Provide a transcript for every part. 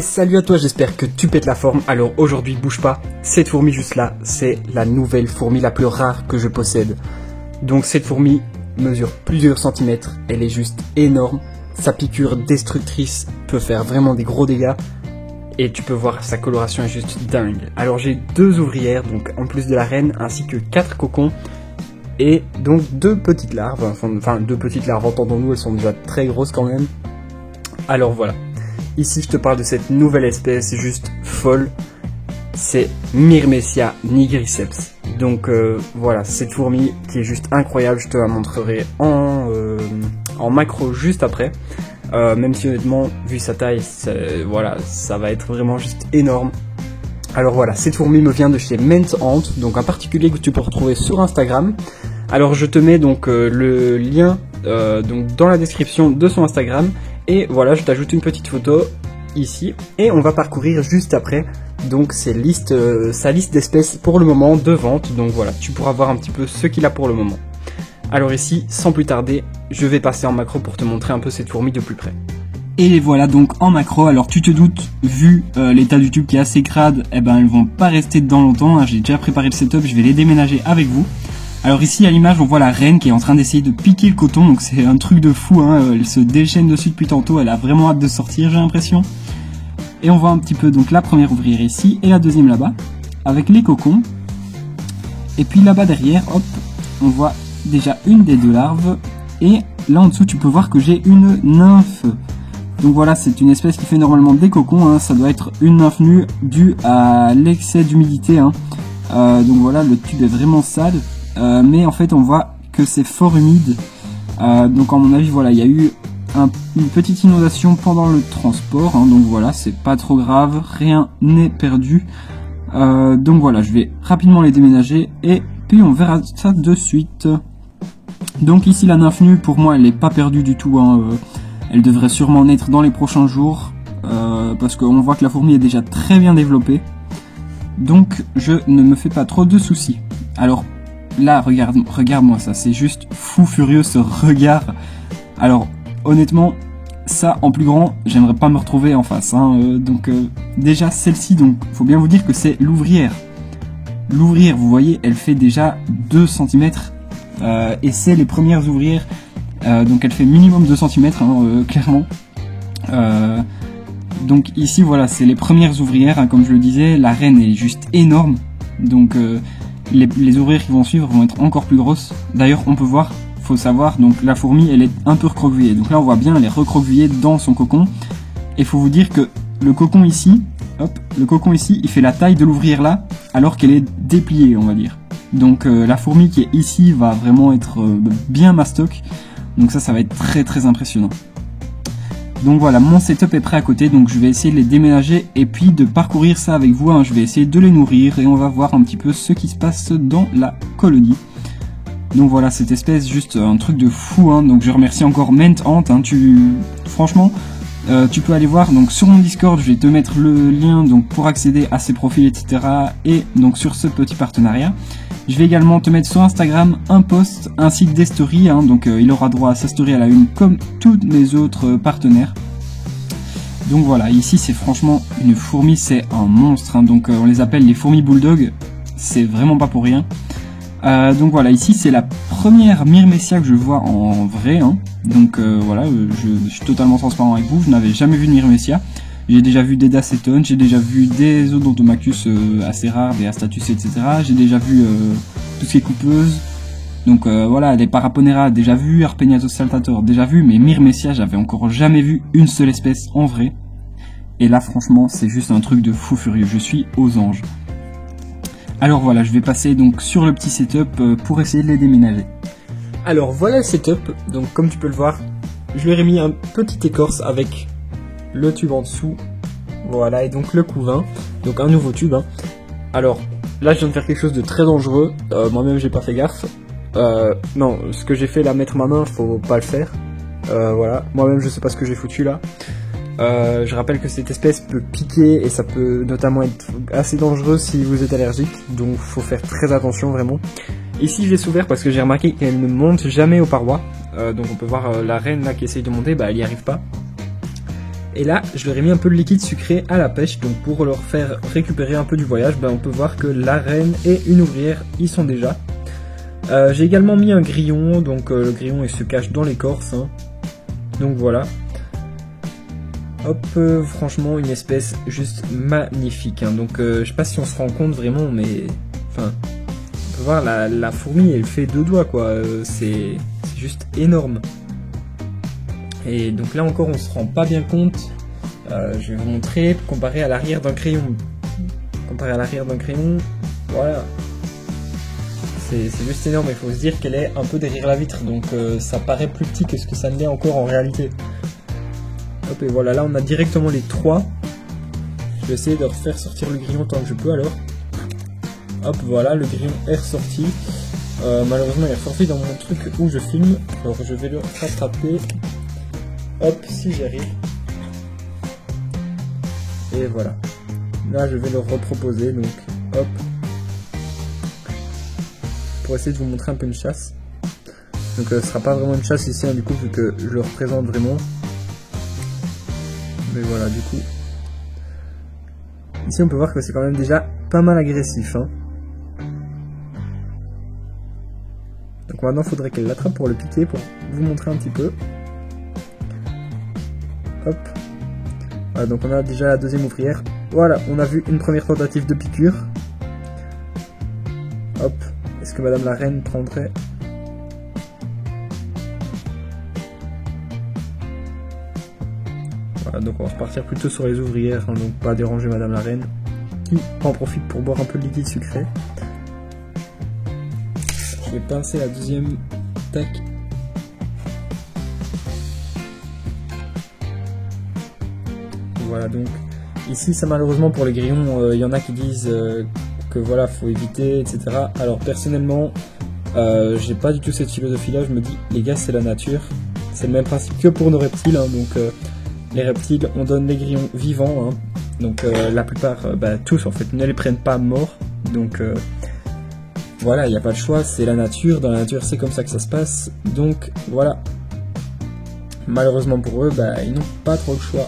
salut à toi, j'espère que tu pètes la forme. Alors aujourd'hui, bouge pas, cette fourmi juste là, c'est la nouvelle fourmi la plus rare que je possède. Donc cette fourmi mesure plusieurs centimètres, elle est juste énorme. Sa piqûre destructrice peut faire vraiment des gros dégâts. Et tu peux voir, sa coloration est juste dingue. Alors j'ai 2 ouvrières, donc en plus de la reine, ainsi que 4 cocons. Et donc 2 petites larves, enfin 2 petites larves, entendons-nous, elles sont déjà très grosses quand même. Alors voilà. Ici, je te parle de cette nouvelle espèce juste folle. C'est Myrmecia nigriceps. Donc voilà, cette fourmi qui est juste incroyable. Je te la montrerai en macro juste après. Même si honnêtement, vu sa taille, voilà, ça va être vraiment juste énorme. Alors voilà, cette fourmi me vient de chez Ment Ant, donc un particulier que tu peux retrouver sur Instagram. Alors je te mets donc le lien donc dans la description de son Instagram. Et voilà, je t'ajoute une petite photo ici. Et on va parcourir juste après donc sa liste d'espèces pour le moment de vente. Donc voilà, tu pourras voir un petit peu ce qu'il a pour le moment. Alors ici, sans plus tarder, je vais passer en macro pour te montrer un peu cette fourmi de plus près. Et voilà donc en macro, alors tu te doutes, vu l'état du tube qui est assez crade, eh ben elles vont pas rester dedans longtemps, hein. J'ai déjà préparé le setup, je vais les déménager avec vous. Alors ici à l'image on voit la reine qui est en train d'essayer de piquer le coton, donc c'est un truc de fou, hein. Elle se déchaîne dessus depuis tantôt, elle a vraiment hâte de sortir j'ai l'impression. Et on voit un petit peu donc la première ouvrière ici et la deuxième là-bas, avec les cocons. Et puis là-bas derrière, hop, on voit déjà une des 2 larves, et là en dessous tu peux voir que j'ai une nymphe. Donc voilà, c'est une espèce qui fait normalement des cocons, hein. Ça doit être une nymphe nue due à l'excès d'humidité, hein. Donc voilà, le tube est vraiment sale. Mais en fait on voit que c'est fort humide, donc à mon avis voilà, il y a eu une petite inondation pendant le transport, hein, donc voilà, c'est pas trop grave, rien n'est perdu. Donc voilà, je vais rapidement les déménager et puis on verra ça de suite. Donc ici la nymphe nue, pour moi elle n'est pas perdue du tout, hein, elle devrait sûrement naître dans les prochains jours, parce qu'on voit que la fourmi est déjà très bien développée, donc je ne me fais pas trop de soucis. Alors là, regarde-moi ça, c'est juste fou furieux ce regard. Alors, honnêtement, ça en plus grand, j'aimerais pas me retrouver en face, hein. Donc déjà celle-ci, donc faut bien vous dire que c'est l'ouvrière. L'ouvrière, vous voyez, elle fait déjà 2 cm, et c'est les premières ouvrières, donc elle fait minimum 2 cm, hein, clairement. Donc ici, voilà, c'est les premières ouvrières, hein, comme je le disais, la reine est juste énorme, donc les ouvrières qui vont suivre vont être encore plus grosses. D'ailleurs, on peut voir, faut savoir, donc la fourmi, elle est un peu recroquevillée. Donc là, on voit bien, elle est recroquevillée dans son cocon. Et faut vous dire que le cocon ici, hop, le cocon ici, il fait la taille de l'ouvrière là, alors qu'elle est dépliée, on va dire. Donc la fourmi qui est ici va vraiment être bien mastoc. Donc ça va être très très impressionnant. Donc voilà, mon setup est prêt à côté, donc je vais essayer de les déménager et puis de parcourir ça avec vous, hein. Je vais essayer de les nourrir et on va voir un petit peu ce qui se passe dans la colonie. Donc voilà, cette espèce, juste un truc de fou, hein. Donc je remercie encore Ment Ant, hein. Franchement, tu peux aller voir donc sur mon Discord, je vais te mettre le lien donc pour accéder à ses profils, etc. Et donc sur ce petit partenariat. Je vais également te mettre sur Instagram un post ainsi que des stories, hein, donc il aura droit à sa story à la une comme tous mes autres partenaires. Donc voilà, ici c'est franchement une fourmi, c'est un monstre, hein, donc on les appelle les fourmis bulldog, c'est vraiment pas pour rien. Donc voilà, ici c'est la première Myrmecia que je vois en vrai, hein, donc voilà, je suis totalement transparent avec vous, je n'avais jamais vu de Myrmecia. J'ai déjà vu des Dacétones, j'ai déjà vu des Odontomachus assez rares, des Astatus, etc. J'ai déjà vu tout ce qui est coupeuse. Donc voilà, des Paraponera, déjà vu, Arpegnathos saltator, déjà vu, mais Myrmecia, j'avais encore jamais vu une seule espèce en vrai. Et là, franchement, c'est juste un truc de fou furieux, je suis aux anges. Alors voilà, je vais passer donc sur le petit setup pour essayer de les déménager. Alors voilà le setup, donc comme tu peux le voir, je leur ai mis un petit écorce avec le tube en dessous, voilà, et donc le couvain, donc un nouveau tube, hein. Alors là je viens de faire quelque chose de très dangereux, moi-même j'ai pas fait gaffe, non, ce que j'ai fait là, mettre ma main, faut pas le faire, voilà, moi-même je sais pas ce que j'ai foutu là. Je rappelle que cette espèce peut piquer et ça peut notamment être assez dangereux si vous êtes allergique, donc faut faire très attention vraiment. Ici je l'ai ouvert parce que j'ai remarqué qu'elle ne monte jamais aux parois, donc on peut voir la reine là qui essaye de monter, bah elle y arrive pas. Et là, je leur ai mis un peu de liquide sucré à la pêche, donc pour leur faire récupérer un peu du voyage, on peut voir que la reine et une ouvrière y sont déjà. J'ai également mis un grillon, donc le grillon il se cache dans l'écorce, hein. Donc voilà. Hop, franchement une espèce juste magnifique, hein. Donc je sais pas si on se rend compte vraiment, mais enfin, on peut voir la fourmi elle fait 2 doigts quoi, c'est juste énorme. Et donc là encore on se rend pas bien compte, je vais vous montrer, comparé à l'arrière d'un crayon. Comparé à l'arrière d'un crayon, voilà. C'est juste énorme, il faut se dire qu'elle est un peu derrière la vitre, donc ça paraît plus petit que ce que ça ne l'est encore en réalité. Hop, et voilà, là on a directement les 3. Je vais essayer de refaire sortir le grillon tant que je peux alors. Hop, voilà, le grillon est ressorti. Malheureusement il est ressorti dans mon truc où je filme, alors je vais le rattraper. Hop, si j'y arrive. Et voilà. Là je vais le reproposer, donc hop. Pour essayer de vous montrer un peu une chasse. Donc ce sera pas vraiment une chasse ici, hein, du coup, vu que je le représente vraiment. Mais voilà, du coup. Ici on peut voir que c'est quand même déjà pas mal agressif, hein. Donc maintenant il faudrait qu'elle l'attrape pour le piquer, pour vous montrer un petit peu. Hop. Voilà, donc on a déjà la deuxième ouvrière. Voilà, on a vu une première tentative de piqûre. Hop. Est-ce que Madame la Reine prendrait? Voilà, donc on va repartir plutôt sur les ouvrières, hein, donc pas déranger Madame la Reine, qui en profite pour boire un peu de liquide sucré. Je vais pincer la deuxième. Tac. Voilà, donc ici ça malheureusement pour les grillons, il y en a qui disent que voilà faut éviter, etc. Alors personnellement j'ai pas du tout cette philosophie là, je me dis les gars c'est la nature, c'est le même principe que pour nos reptiles, hein, donc les reptiles on donne les grillons vivants, hein, donc la plupart, tous en fait ne les prennent pas morts, donc voilà, il n'y a pas de choix, c'est la nature, dans la nature c'est comme ça que ça se passe, donc voilà. Malheureusement pour eux, ils n'ont pas trop le choix.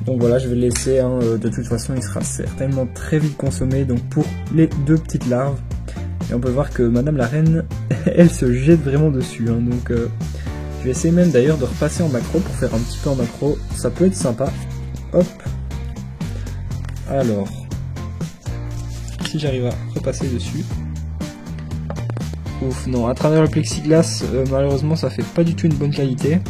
Donc voilà, je vais le laisser, hein, de toute façon il sera certainement très vite consommé, donc pour les 2 petites larves. Et on peut voir que Madame la Reine, elle se jette vraiment dessus, hein, donc je vais essayer même d'ailleurs de repasser en macro pour faire un petit peu en macro, ça peut être sympa. Hop. Alors, si j'arrive à repasser dessus. Ouf, non, à travers le plexiglas, malheureusement ça fait pas du tout une bonne qualité.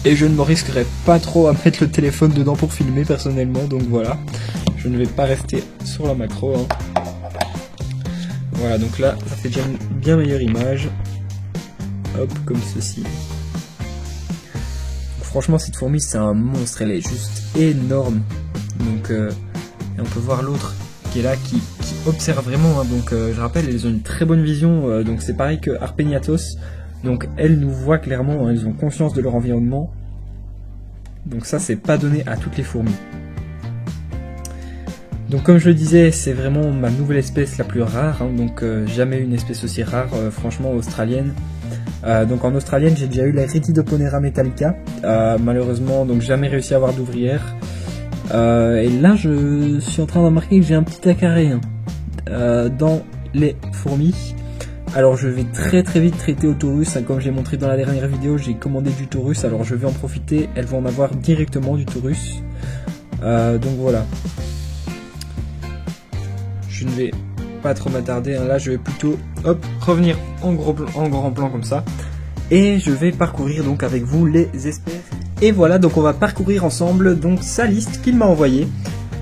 Et je ne me risquerai pas trop à mettre le téléphone dedans pour filmer personnellement, donc voilà. Je ne vais pas rester sur la macro, hein. Voilà, donc là, ça fait déjà une bien meilleure image. Hop, comme ceci. Donc, franchement, cette fourmi, c'est un monstre, elle est juste énorme. Donc, et on peut voir l'autre qui est là, qui observe vraiment, hein. Donc, je rappelle, elles ont une très bonne vision, donc c'est pareil que Harpegnathos. Donc elles nous voient clairement, hein, elles ont conscience de leur environnement. Donc ça c'est pas donné à toutes les fourmis. Donc comme je le disais, c'est vraiment ma nouvelle espèce la plus rare, hein, donc jamais une espèce aussi rare, franchement australienne. Donc en australienne j'ai déjà eu la Retidoponera metallica, malheureusement donc jamais réussi à avoir d'ouvrière. Et là je suis en train de remarquer que j'ai un petit acaré, hein, dans les fourmis. Alors je vais très vite traiter au taurus, hein, comme j'ai montré dans la dernière vidéo, j'ai commandé du taurus, alors je vais en profiter, elles vont en avoir directement du taurus. Donc voilà. Je ne vais pas trop m'attarder, hein, là je vais plutôt revenir en grand plan comme ça. Et je vais parcourir donc avec vous les espèces. Et voilà, donc on va parcourir ensemble donc sa liste qu'il m'a envoyée.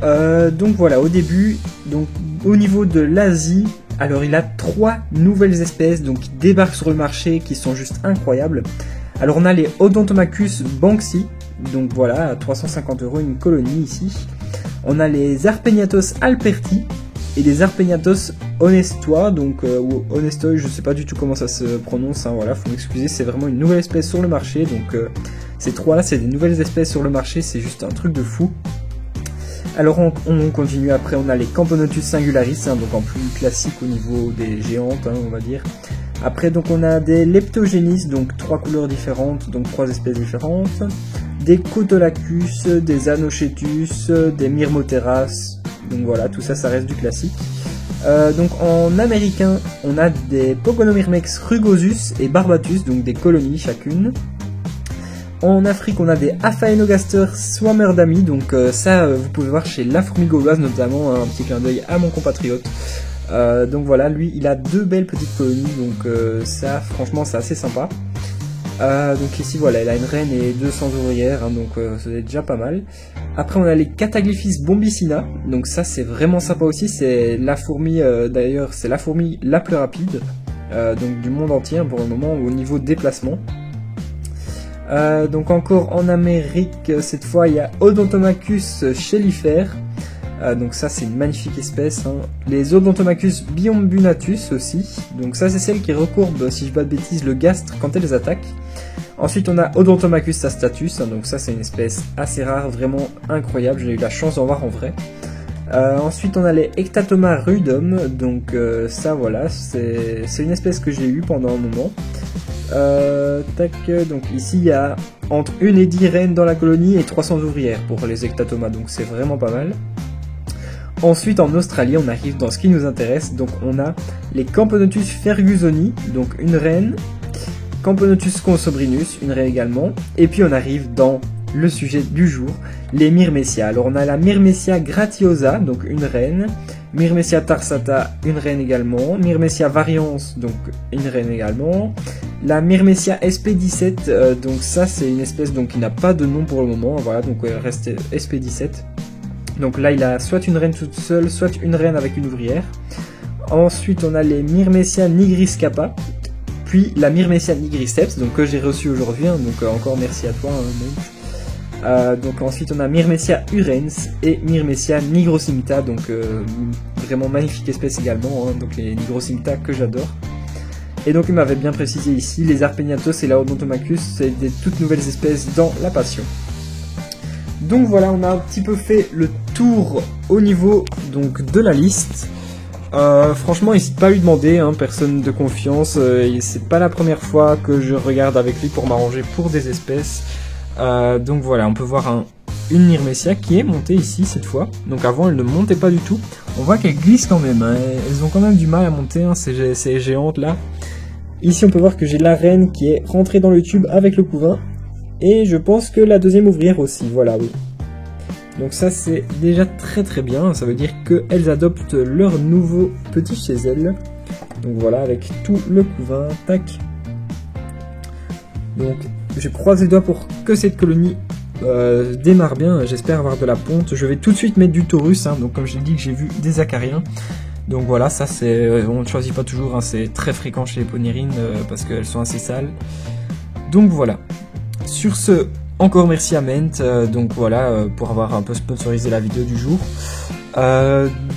Donc voilà, au début, donc au niveau de l'Asie, alors il a 3 nouvelles espèces donc qui débarquent sur le marché qui sont juste incroyables. Alors on a les Odontomachus banksii, donc voilà, à 350 € une colonie ici. On a les Harpegnathos alperti et les Harpegnathos honestoi, donc ou honestoi, je sais pas du tout comment ça se prononce, hein, voilà, faut m'excuser, c'est vraiment une nouvelle espèce sur le marché, donc ces 3 là c'est des nouvelles espèces sur le marché, c'est juste un truc de fou. Alors on continue, après on a les Camponotus singularis, hein, donc en plus classique au niveau des géantes, hein, on va dire. Après donc on a des Leptogénis, donc 3 couleurs différentes, donc 3 espèces différentes. Des Cotolacus, des Anochetus, des Myrmoteras. Donc voilà, tout ça, ça reste du classique. Donc en américain, on a des Pogonomyrmex rugosus et barbatus, donc des colonies chacune. En Afrique, on a des Aphaenogaster swammerdami, donc ça, vous pouvez voir chez la fourmi gauloise, notamment un petit clin d'œil à mon compatriote. Donc voilà, lui, il a 2 belles petites colonies, donc ça, franchement, c'est assez sympa. Donc ici, voilà, il a une reine et 200 ouvrières, hein, donc c'est déjà pas mal. Après, on a les Cataglyphis bombicina, donc ça, c'est vraiment sympa aussi. C'est la fourmi, d'ailleurs, c'est la fourmi la plus rapide, donc du monde entier, hein, pour le moment, au niveau déplacement. Donc encore en Amérique, cette fois il y a Odontomachus chélifère, donc ça c'est une magnifique espèce, hein. Les Odontomachus biombunatus aussi, donc ça c'est celle qui recourbe, si je dis pas de bêtises, le gastre quand elles attaquent. Ensuite on a Odontomachus astatus, hein, donc ça c'est une espèce assez rare, vraiment incroyable, j'ai eu la chance d'en voir en vrai. Ensuite on a les Ectatoma rudum, donc ça voilà, c'est une espèce que j'ai eue pendant un moment. Donc ici il y a entre 1 et 10 reines dans la colonie et 300 ouvrières pour les Ectatoma, donc c'est vraiment pas mal. Ensuite en Australie on arrive dans ce qui nous intéresse, donc on a les Camponotus fergusoni, donc une reine, Camponotus consobrinus, une reine également, et puis on arrive dans le sujet du jour, les Myrmecia. Alors on a la Myrmecia gratiosa, donc une reine, Myrmecia tarsata, une reine également, Myrmecia varians, donc une reine également, la Myrmecia SP17, donc ça c'est une espèce donc, qui n'a pas de nom pour le moment, voilà, donc elle reste SP17. Donc là il a soit une reine toute seule, soit une reine avec une ouvrière. Ensuite on a les Myrmecia nigriscapa, puis la Myrmecia nigriceps, donc que j'ai reçu aujourd'hui, hein, donc encore merci à toi, donc ensuite on a Myrmecia urens et Myrmecia nigrocincta, donc vraiment magnifique espèce également, hein, donc les nigrocincta que j'adore. Et donc il m'avait bien précisé ici, les Arpegnathos et la Odontomachus, c'est des toutes nouvelles espèces dans la passion. Donc voilà, on a un petit peu fait le tour au niveau donc de la liste. Franchement, n'hésite pas à lui demander, hein, personne de confiance, c'est pas la première fois que je regarde avec lui pour m'arranger pour des espèces. Donc voilà, on peut voir une Myrmecia qui est montée ici cette fois. Donc avant elle ne montait pas du tout. On voit qu'elle glisse quand même, hein. Elles ont quand même du mal à monter, hein, ces géantes là. Ici on peut voir que j'ai la reine qui est rentrée dans le tube avec le couvain. Et je pense que la deuxième ouvrière aussi, voilà, oui. Donc ça c'est déjà très bien, ça veut dire qu'elles adoptent leur nouveau petit chez elles. Donc voilà, avec tout le couvain, tac. Donc je croise les doigts pour que cette colonie démarre bien, j'espère avoir de la ponte. Je vais tout de suite mettre du taurus, hein, donc comme je l'ai dit que j'ai vu des acariens. Donc voilà, ça c'est, on ne choisit pas toujours, hein, c'est très fréquent chez les ponérines parce qu'elles sont assez sales. Donc voilà. Sur ce, encore merci à Ment, donc voilà, pour avoir un peu sponsorisé la vidéo du jour.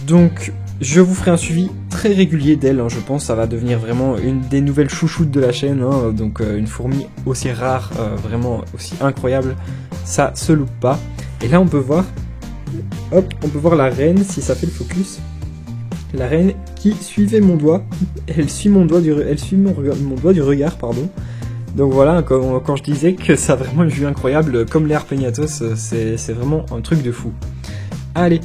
Donc je vous ferai un suivi très régulier d'elle, hein, je pense ça va devenir vraiment une des nouvelles chouchoutes de la chaîne, hein, donc une fourmi aussi rare, vraiment aussi incroyable, ça se loupe pas. Et là on peut voir, hop, on peut voir la reine, si ça fait le focus, la reine qui suivait mon doigt, elle suit mon doigt mon doigt du regard, pardon. Donc voilà, quand je disais que ça a vraiment une vue incroyable, comme les Arpegnathos, c'est vraiment un truc de fou. Allez,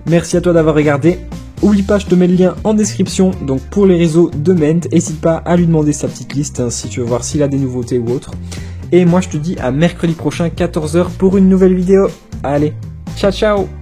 merci à toi d'avoir regardé. Oublie pas, je te mets le lien en description, donc pour les réseaux de Ment, n'hésite pas à lui demander sa petite liste, hein, si tu veux voir s'il a des nouveautés ou autre. Et moi je te dis à mercredi prochain, 14 h pour une nouvelle vidéo. Allez, ciao ciao.